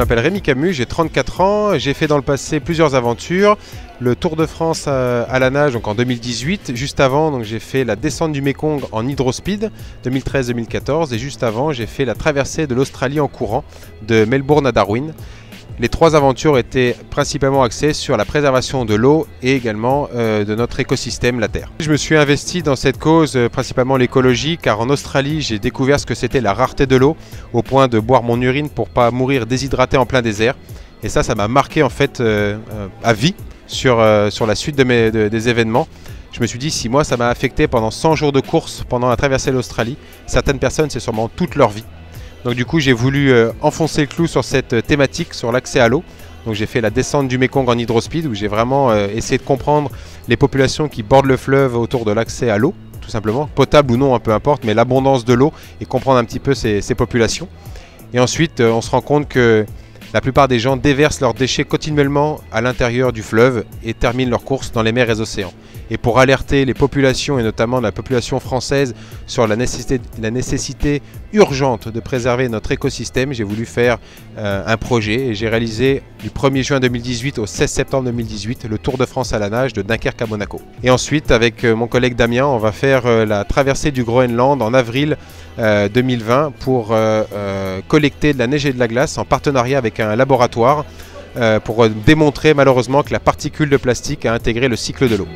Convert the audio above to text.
m'appelle Rémi Camus, j'ai 34 ans, j'ai fait dans le passé plusieurs aventures. Le Tour de France à la nage donc en 2018, juste avant donc j'ai fait la descente du Mékong en hydrospeed 2013-2014 et juste avant j'ai fait la traversée de l'Australie en courant de Melbourne à Darwin. Les trois aventures étaient principalement axées sur la préservation de l'eau et également de notre écosystème, la Terre. Je me suis investi dans cette cause, principalement l'écologie, car en Australie, j'ai découvert ce que c'était la rareté de l'eau, au point de boire mon urine pour ne pas mourir déshydraté en plein désert. Et ça m'a marqué en fait à vie sur la suite des événements. Je me suis dit, si moi ça m'a affecté pendant 100 jours de course pendant la traversée de l'Australie, certaines personnes c'est sûrement toute leur vie. Donc du coup j'ai voulu enfoncer le clou sur cette thématique, sur l'accès à l'eau. Donc j'ai fait la descente du Mékong en hydrospeed où j'ai vraiment essayé de comprendre les populations qui bordent le fleuve autour de l'accès à l'eau, tout simplement, potable ou non, peu importe, mais l'abondance de l'eau et comprendre un petit peu ces populations. Et ensuite on se rend compte que la plupart des gens déversent leurs déchets continuellement à l'intérieur du fleuve et terminent leurs courses dans les mers et les océans. Et pour alerter les populations, et notamment la population française, sur la nécessité urgente de préserver notre écosystème, j'ai voulu faire un projet et j'ai réalisé du 1er juin 2018 au 16 septembre 2018 le Tour de France à la nage de Dunkerque à Monaco. Et ensuite, avec mon collègue Damien, on va faire la traversée du Groenland en avril 2020 pour collecter de la neige et de la glace en partenariat avec un laboratoire pour démontrer malheureusement que la particule de plastique a intégré le cycle de l'eau.